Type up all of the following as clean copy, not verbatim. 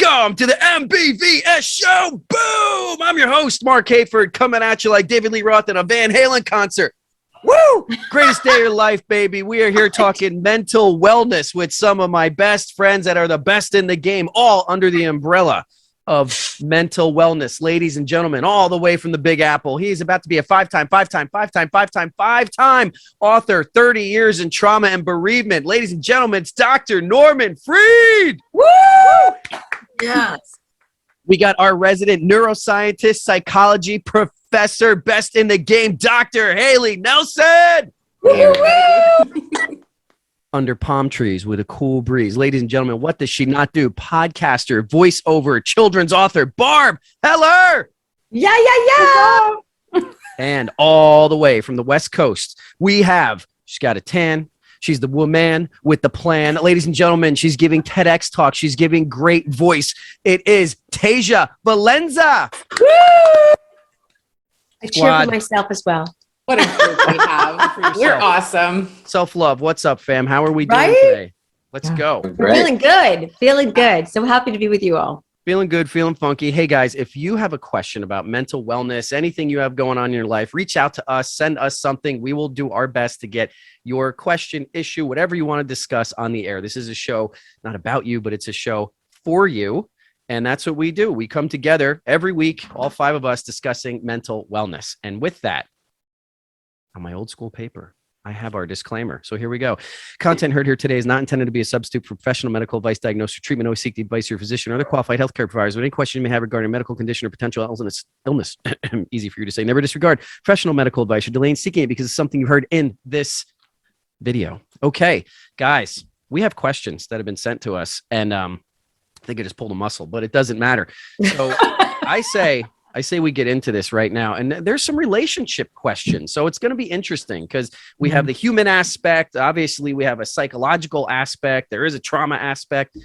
Welcome to the MBVS show. Boom! I'm your host, Mark Hayford, coming at you like David Lee Roth in a Van Halen concert. Woo! Greatest day of your life, baby. We are here talking mental wellness with some of my best friends that are the best in the game, all under the umbrella of mental wellness. Ladies and gentlemen, all the way from the Big Apple. He's about to be a five-time author, 30 years in trauma and bereavement. Ladies and gentlemen, it's Dr. Norman Freed. Woo! Yes. We got our resident neuroscientist, psychology professor, best in the game, Dr. Haley Nelson. Under palm trees with a cool breeze. Ladies and gentlemen, what does she not do? Podcaster, voiceover, children's author, Barb Heller. Yeah. And all the way from the West Coast, she's got a tan. She's the woman with the plan. Ladies and gentlemen, she's giving TEDx talk. She's giving great voice. It is Tasia Valenza. Woo! I cheer for myself as well. What a group we have. We're awesome. Self-love. What's up, fam? How are we doing today? Let's go. We're feeling good. So happy to be with you all. Feeling good, feeling funky. Hey, guys, if you have a question about mental wellness, anything you have going on in your life, reach out to us. Send us something. We will do our best to get your question, issue, whatever you want to discuss on the air. This is a show not about you, but it's a show for you. And that's what we do. We come together every week, all five of us, discussing mental wellness. And with that, on my old school paper, I have our disclaimer. So here we go. Content heard here today is not intended to be a substitute for professional medical advice, diagnosis, or treatment. Always seek the advice of your physician or other qualified healthcare providers with any question you may have regarding a medical condition or potential illness. Easy for you to say. Never disregard professional medical advice or delay in seeking it because it's something you heard in this video. Okay, guys, we have questions that have been sent to us, and I think I just pulled a muscle, but it doesn't matter. So I say we get into this right now. And there's some relationship questions. So it's going to be interesting because we have the human aspect. Obviously, we have a psychological aspect. There is a trauma aspect.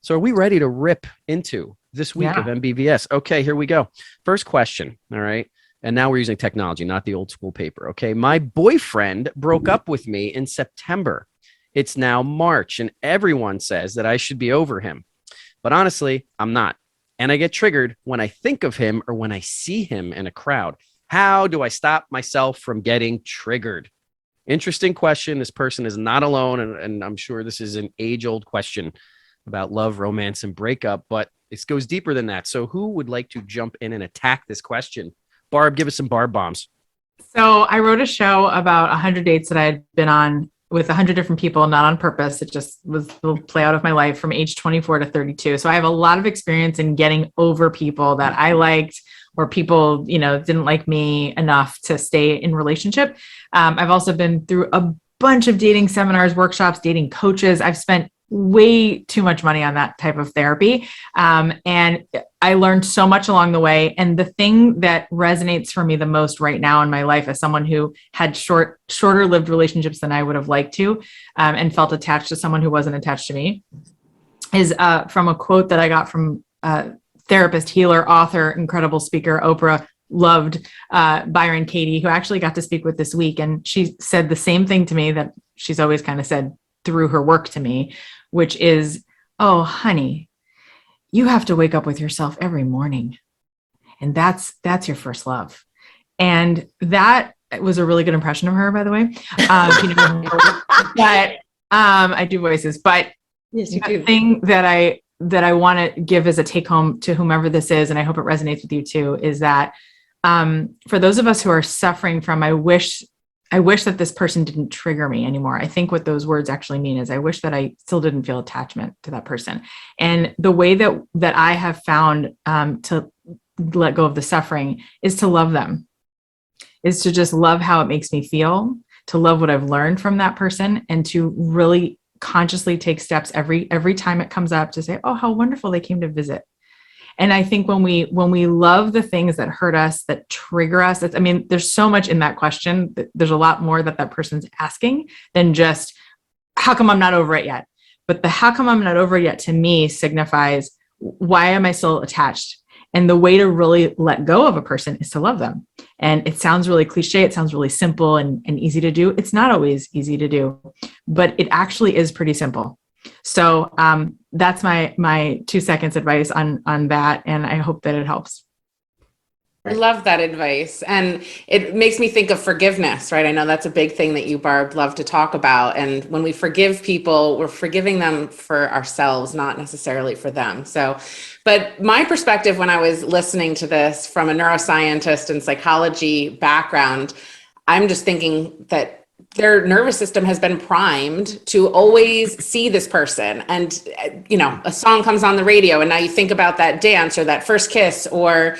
So are we ready to rip into this week of MBVS? Okay, here we go. First question. All right. And now we're using technology, not the old school paper. Okay. My boyfriend broke up with me in September. It's now March, and everyone says that I should be over him. But honestly, I'm not. And I get triggered when I think of him or when I see him in a crowd. How do I stop myself from getting triggered? Interesting question. This person is not alone. And I'm sure this is an age-old question about love, romance, and breakup, but it goes deeper than that. So who would like to jump in and attack this question? Barb, give us some Barb bombs. So I wrote a show about 100 dates that I had been on with 100 different people, not on purpose. It just was the play out of my life from age 24 to 32. So I have a lot of experience in getting over people that I liked or people, didn't like me enough to stay in relationship. I've also been through a bunch of dating seminars, workshops, dating coaches. I've spent way too much money on that type of therapy. And I learned so much along the way. And the thing that resonates for me the most right now in my life as someone who had shorter lived relationships than I would have liked to, and felt attached to someone who wasn't attached to me is from a quote that I got from therapist, healer, author, incredible speaker, Oprah loved, Byron Katie, who I actually got to speak with this week. And she said the same thing to me that she's always kind of said through her work to me, which is, oh, honey, you have to wake up with yourself every morning. And that's your first love. And that was a really good impression of her, by the way. But I do voices, but yes, you the do. thing that I want to give as a take home to whomever this is, and I hope it resonates with you too, is that for those of us who are suffering from, I wish that this person didn't trigger me anymore. I think what those words actually mean is I wish that I still didn't feel attachment to that person. And the way that I have found to let go of the suffering is to love them, is to just love how it makes me feel, to love what I've learned from that person, and to really consciously take steps every time it comes up to say, oh, how wonderful they came to visit. And I think when we love the things that hurt us, that trigger us, there's so much in that question. There's a lot more that person's asking than just, how come I'm not over it yet? But the how come I'm not over it yet to me signifies, why am I still attached? And the way to really let go of a person is to love them. And it sounds really cliche. It sounds really simple and easy to do. It's not always easy to do, but it actually is pretty simple. So that's my 2 seconds advice on that. And I hope that it helps. I love that advice. And it makes me think of forgiveness, right? I know that's a big thing that you, Barb, love to talk about. And when we forgive people, we're forgiving them for ourselves, not necessarily for them. So, but my perspective when I was listening to this from a neuroscientist and psychology background, I'm just thinking that their nervous system has been primed to always see this person. And, you know, a song comes on the radio and now you think about that dance or that first kiss, or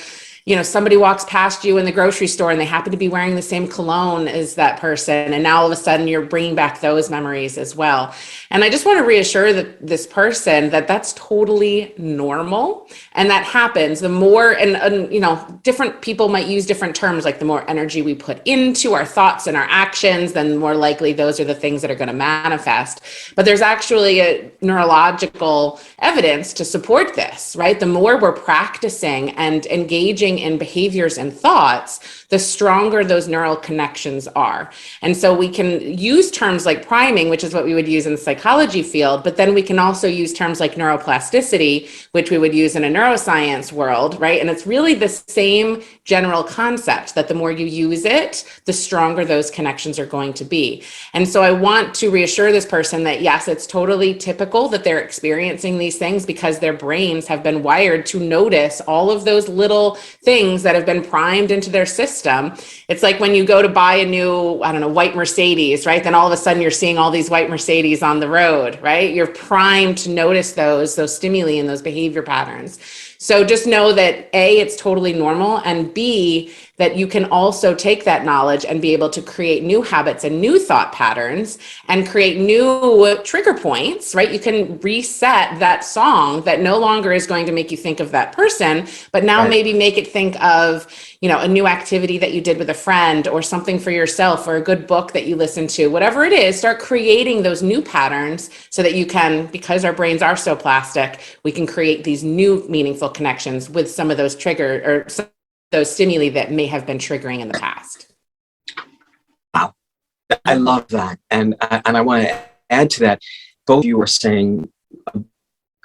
you know, somebody walks past you in the grocery store and they happen to be wearing the same cologne as that person. And now all of a sudden you're bringing back those memories as well. And I just want to reassure that this person that that's totally normal. And that happens the more, and you know, different people might use different terms, like the more energy we put into our thoughts and our actions, then more likely those are the things that are going to manifest. But there's actually a neurological evidence to support this, right? The more we're practicing and engaging in behaviors and thoughts, the stronger those neural connections are. And so we can use terms like priming, which is what we would use in the psychology field, but then we can also use terms like neuroplasticity, which we would use in a neuroscience world, right? And it's really the same general concept that the more you use it, the stronger those connections are going to be. And so I want to reassure this person that yes, it's totally typical that they're experiencing these things because their brains have been wired to notice all of those little things that have been primed into their system. It's like when you go to buy a new, I don't know, white Mercedes, right? Then all of a sudden you're seeing all these white Mercedes on the road, right? You're primed to notice those stimuli and those behavior patterns. So just know that A, it's totally normal, and B, that you can also take that knowledge and be able to create new habits and new thought patterns and create new trigger points, right? You can reset that song that no longer is going to make you think of that person, but now maybe make it think of, you know, a new activity that you did with a friend or something for yourself or a good book that you listened to, whatever it is, start creating those new patterns so that you can, because our brains are so plastic, we can create these new meaningful connections with some of those trigger or some those stimuli that may have been triggering in the past. Wow. I love that. And I want to add to that. Both of you are saying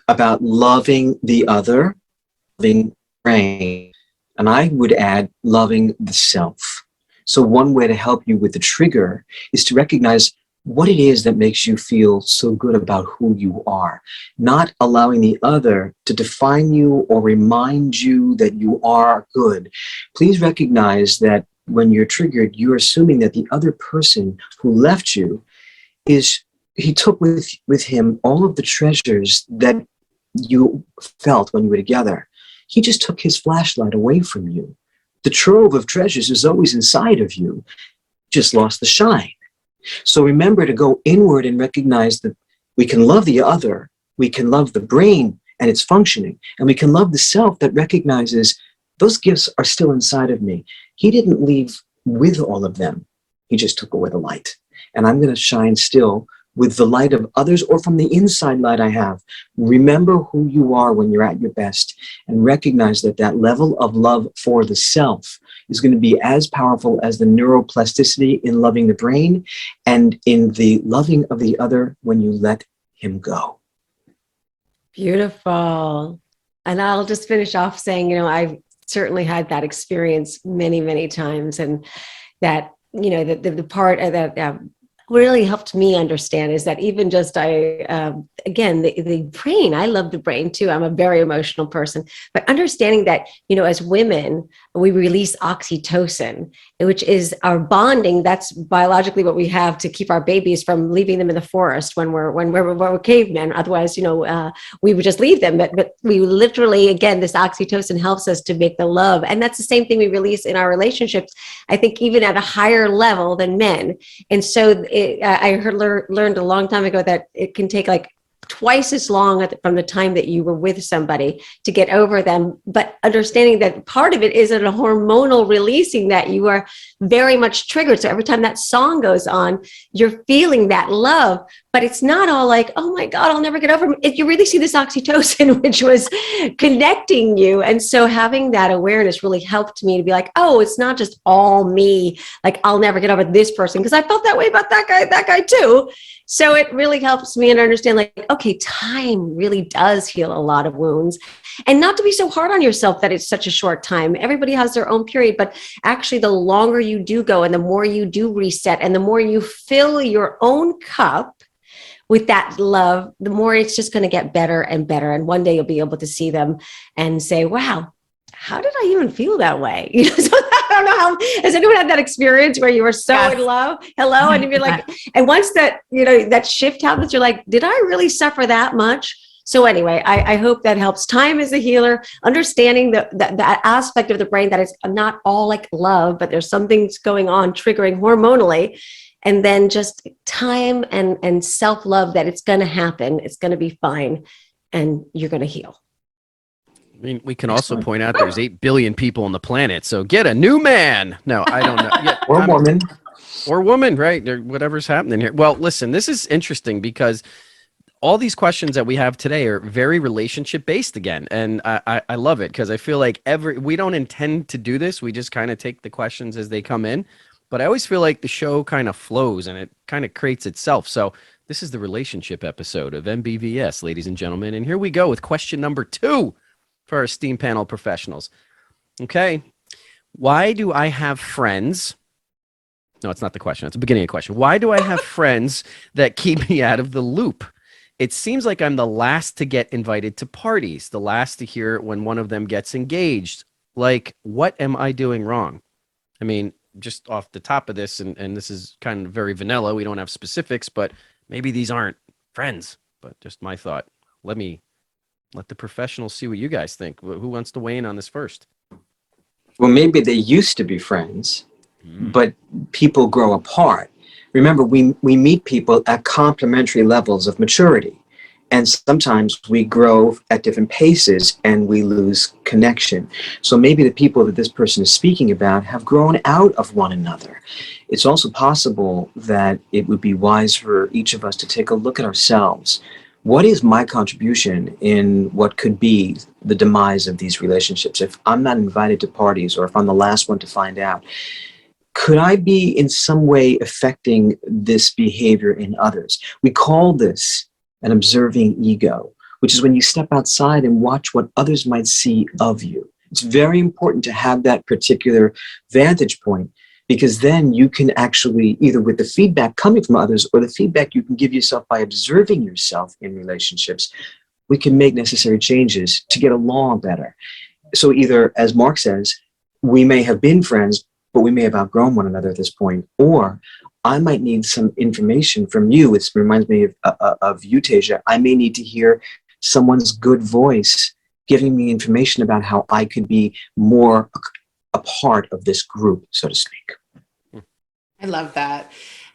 about loving the other, loving the brain, and I would add loving the self. So one way to help you with the trigger is to recognize what it is that makes you feel so good about who you are, not allowing the other to define you or remind you that you are good. Please recognize that when you're triggered, you're assuming that the other person who left you he took with him all of the treasures that you felt when you were together. He just took his flashlight away from you. The trove of treasures is always inside of you, just lost the shine. So remember to go inward and recognize that we can love the other, we can love the brain and its functioning, and we can love the self that recognizes those gifts are still inside of me. He didn't leave with all of them. He just took away the light. And I'm going to shine still with the light of others or from the inside light I have. Remember who you are when you're at your best and recognize that that level of love for the self is going to be as powerful as the neuroplasticity in loving the brain and in the loving of the other when you let him go. Beautiful. And I'll just finish off saying, you know, I've certainly had that experience many, many times. And that, you know, the part that really helped me understand is that even just again, the brain, I love the brain too. I'm a very emotional person, but understanding that, you know, as women, we release oxytocin, which is our bonding. That's biologically what we have to keep our babies from leaving them in the forest when we're cavemen. Otherwise, you know, we would just leave them. But we literally, again, this oxytocin helps us to make the love. And that's the same thing we release in our relationships, I think, even at a higher level than men. And so I learned a long time ago that it can take like twice as long from the time that you were with somebody to get over them, but understanding that part of it is a hormonal releasing, that you are very much triggered. So every time that song goes on, you're feeling that love, but it's not all like, oh my God, I'll never get over him. You really see this oxytocin, which was connecting you. And so having that awareness really helped me to be like, oh, it's not just all me. Like, I'll never get over this person, because I felt that way about that guy too. So it really helps me to understand, like, okay, time really does heal a lot of wounds. And not to be so hard on yourself that it's such a short time. Everybody has their own period, but actually the longer you do go and the more you do reset and the more you fill your own cup with that love, the more it's just going to get better and better. And one day you'll be able to see them and say, wow, how did I even feel that way? You know, so I don't know how, has anyone had that experience where you were so in love? Hello. And you're like, and once that, you know, that shift happens, you're like, did I really suffer that much? So anyway, I hope that helps. Time is a healer, understanding that aspect of the brain that is not all like love, but there's some things going on triggering hormonally. And then just time and self-love that it's going to happen. It's going to be fine. And you're going to heal. I mean, we can also point out there's 8 billion people on the planet. So get a new man. No, I don't know. Yeah, Or woman. Or woman, right? Or whatever's happening here. Well, listen, this is interesting because all these questions that we have today are very relationship based again. And I love it because I feel like we don't intend to do this. We just kind of take the questions as they come in. But I always feel like the show kind of flows and it kind of creates itself. So this is the relationship episode of MBVS, ladies and gentlemen. And here we go with question number 2 for our esteemed panel professionals. Okay. Why do I have friends? No, it's not the question. It's the beginning of the question. Why do I have friends that keep me out of the loop? It seems like I'm the last to get invited to parties, the last to hear when one of them gets engaged. Like, what am I doing wrong? I mean, just off the top of this, and this is kind of very vanilla. We don't have specifics, but maybe these aren't friends, but just my thought. Let the professionals see what you guys think. Who wants to weigh in on this first? Well, maybe they used to be friends, but people grow apart. Remember, we meet people at complementary levels of maturity. And sometimes we grow at different paces and we lose connection. So maybe the people that this person is speaking about have grown out of one another. It's also possible that it would be wise for each of us to take a look at ourselves. What is my contribution in what could be the demise of these relationships? If I'm not invited to parties or if I'm the last one to find out, could I be in some way affecting this behavior in others? We call this an observing ego, which is when you step outside and watch what others might see of you. It's very important to have that particular vantage point, because then you can actually, either with the feedback coming from others or the feedback you can give yourself by observing yourself in relationships, we can make necessary changes to get along better. So either, as Mark says, we may have been friends, but we may have outgrown one another at this point, or I might need some information from you. It reminds me of you, Tasia. I may need to hear someone's good voice giving me information about how I could be more a part of this group, so to speak. I love that.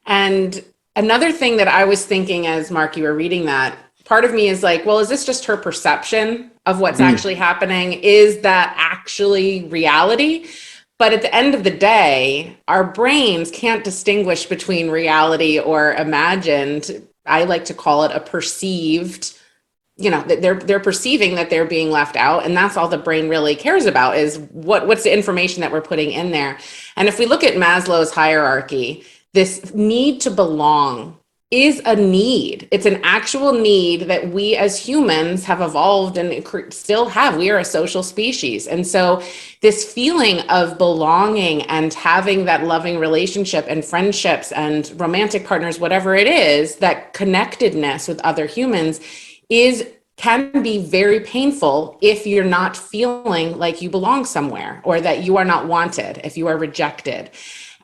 And another thing that I was thinking as Mark, you were reading that, part of me is like, well, is this just her perception of what's actually happening? Is that actually reality? But at the end of the day, our brains can't distinguish between reality or imagined. I like to call it a perceived, they're perceiving that they're being left out. And that's all the brain really cares about is what's the information that we're putting in there. And if we look at Maslow's hierarchy, this need to belong is a need. It's an actual need that we as humans have evolved and still have. We are a social species. And so this feeling of belonging and having that loving relationship and friendships and romantic partners, whatever it is, that connectedness with other humans can be very painful if you're not feeling like you belong somewhere or that you are not wanted, if you are rejected.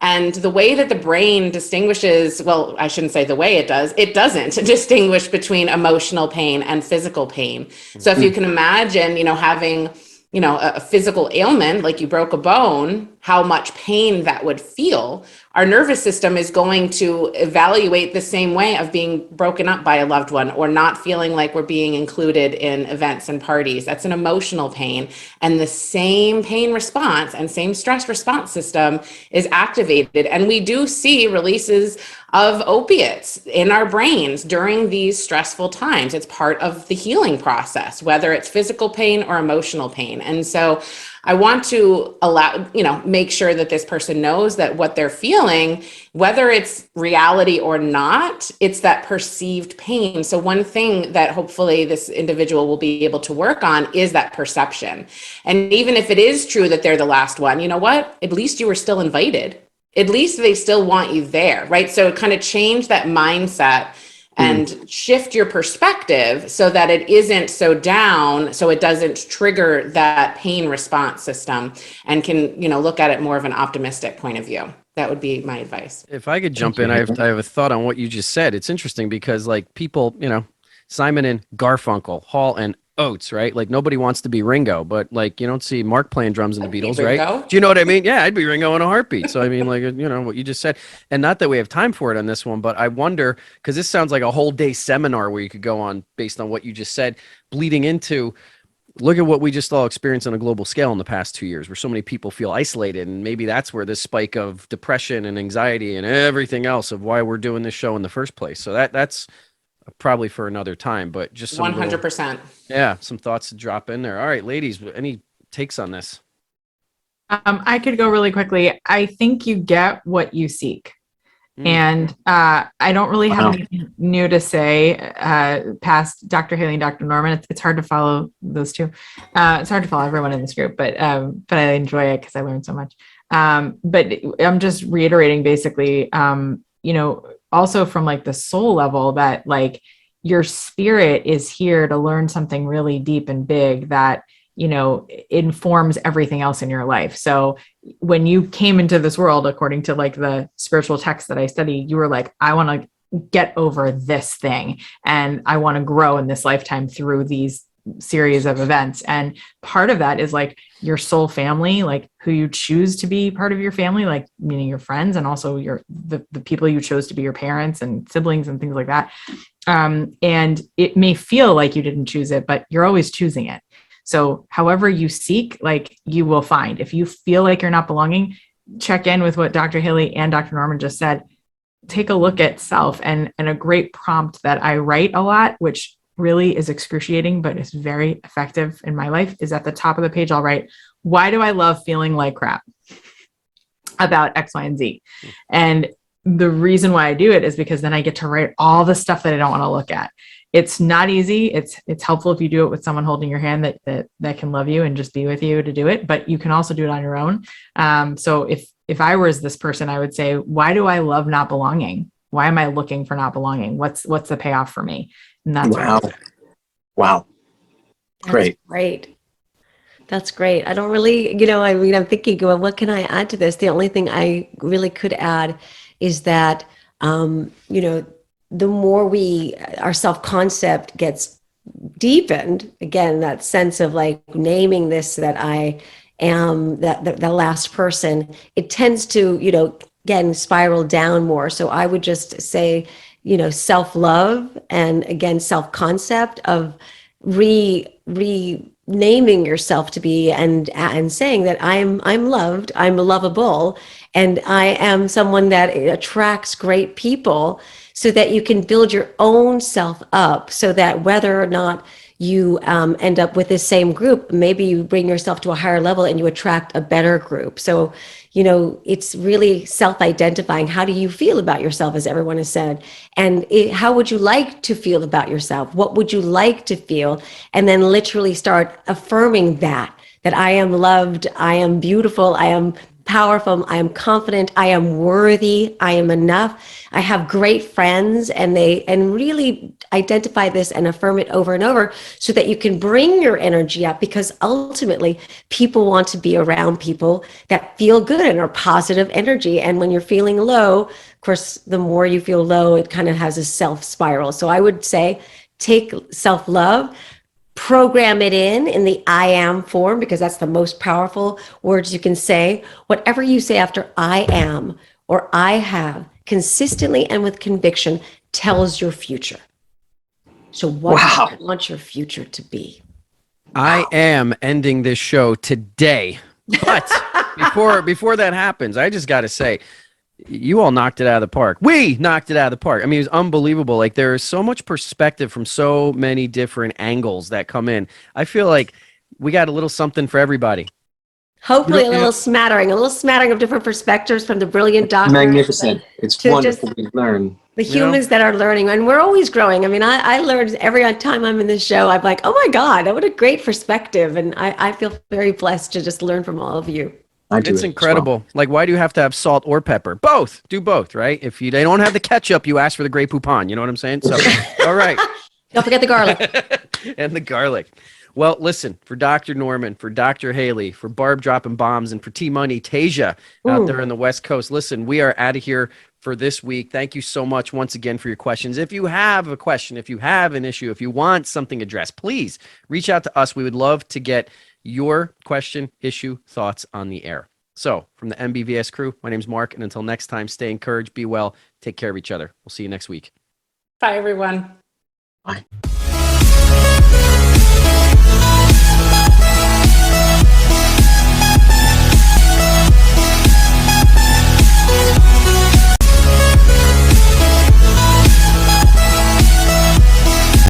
And the way that the brain distinguishes, well, I shouldn't say the way it doesn't distinguish between emotional pain and physical pain. So if you can imagine, having, a physical ailment, like you broke a bone, how much pain that would feel, our nervous system is going to evaluate the same way of being broken up by a loved one or not feeling like we're being included in events and parties. That's an emotional pain. And the same pain response and same stress response system is activated. And we do see releases of opiates in our brains during these stressful times. It's part of the healing process, whether it's physical pain or emotional pain. And so I want to allow, make sure that this person knows that what they're feeling, whether it's reality or not, it's that perceived pain. So one thing that hopefully this individual will be able to work on is that perception. And even if it is true that they're the last one, you know what? At least you were still invited. At least they still want you there, right? So kind of change that mindset and shift your perspective so that it isn't so down, so it doesn't trigger that pain response system, and can, look at it more of an optimistic point of view. That would be my advice. If I could jump in, I have a thought on what you just said. It's interesting because like people, Simon and Garfunkel, Hall and Oates, right? Like nobody wants to be Ringo, but like you don't see Mark playing drums in the Beatles, right? Do you know what I mean? Yeah, I'd be Ringo in a heartbeat. So I mean, like what you just said, and not that we have time for it on this one, but I wonder because this sounds like a whole day seminar where you could go on based on what you just said, bleeding into. Look at what we just all experienced on a global scale in the past 2 years, where so many people feel isolated, and maybe that's where this spike of depression and anxiety and everything else of why we're doing this show in the first place. So that's probably for another time, but just some 100%. some thoughts to drop in there. All right, ladies, any takes on this? I could go really quickly. I think you get what you seek. And I don't really have anything new to say past Dr. Haley and Dr. Norman. It's hard to follow those two. It's hard to follow everyone in this group, but I enjoy it because I learned so much. But I'm just reiterating basically, also from like the soul level that like your spirit is here to learn something really deep and big that, informs everything else in your life. So when you came into this world, according to like the spiritual text that I studied, you were like, I want to get over this thing and I want to grow in this lifetime through these series of events. And part of that is like your soul family, like who you choose to be part of your family, like meaning your friends, and also the people you chose to be your parents and siblings and things like that. And it may feel like you didn't choose it, but you're always choosing it. So however you seek, like you will find. If you feel like you're not belonging, check in with what Dr. Haley and Dr. Norman just said. Take a look at self. And a great prompt that I write a lot, which really is excruciating, but it's very effective in my life, is at the top of the page. I'll write, why do I love feeling like crap about X, Y, and Z? And the reason why I do it is because then I get to write all the stuff that I don't want to look at. It's not easy. It's helpful if you do it with someone holding your hand that can love you and just be with you to do it, but you can also do it on your own. So if I was this person, I would say, why do I love not belonging? Why am I looking for not belonging? What's the payoff for me? And that's wow. Great. That's great. I don't really, I'm thinking, well, what can I add to this? The only thing I really could add is that, the more our self-concept gets deepened, again, that sense of like naming this, that I am the last person, it tends to, again, spiral down more. So I would just say, self-love and again, self-concept of renaming yourself to be and saying that I'm loved, I'm lovable, and I am someone that attracts great people, so that you can build your own self up, so that whether or not you end up with the same group, maybe you bring yourself to a higher level and you attract a better group. So, it's really self-identifying. How do you feel about yourself, as everyone has said? And how would you like to feel about yourself? What would you like to feel? And then literally start affirming that I am loved, I am beautiful, I am powerful, I am confident, I am worthy, I am enough, I have great friends, and really identify this and affirm it over and over, so that you can bring your energy up, because ultimately people want to be around people that feel good and are positive energy. And when you're feeling low, of course, the more you feel low, it kind of has a self spiral. So I would say take self-love, program it in the I am form, because that's the most powerful words you can say. Whatever you say after I am or I have, consistently and with conviction, tells your future. So what do you want your future to be? I am ending this show today. But before that happens, I just got to say, you all knocked it out of the park. We knocked it out of the park. I mean, it was unbelievable. Like, there is so much perspective from so many different angles that come in. I feel like we got a little something for everybody. Hopefully You a know- little smattering of different perspectives from the brilliant doctors. Magnificent. It's to wonderful to learn. The You know? humans that are learning, and we're always growing. I mean, I learned every time I'm in this show, I'm like, oh my God, what a great perspective. And I feel very blessed to just learn from all of you. I do It's as well. incredible. Like, why do you have to have salt or pepper? Both. Do both, right? If they don't have the ketchup, you ask for the Grey Poupon. You know what I'm saying? So, all right. Don't forget the garlic. And the garlic. Well, listen, for Dr. Norman, for Dr. Haley, for Barb dropping bombs, and for T Money, Tasia out Ooh. there in the West Coast. Listen, we are out of here for this week. Thank you so much once again for your questions. If you have a question, if you have an issue, if you want something addressed, please reach out to us. We would love to get your question, issue, thoughts on the air. So, from the MBVS crew, my name's Mark, and until next time, stay encouraged, be well, take care of each other. We'll see you next week. Bye, everyone. Bye.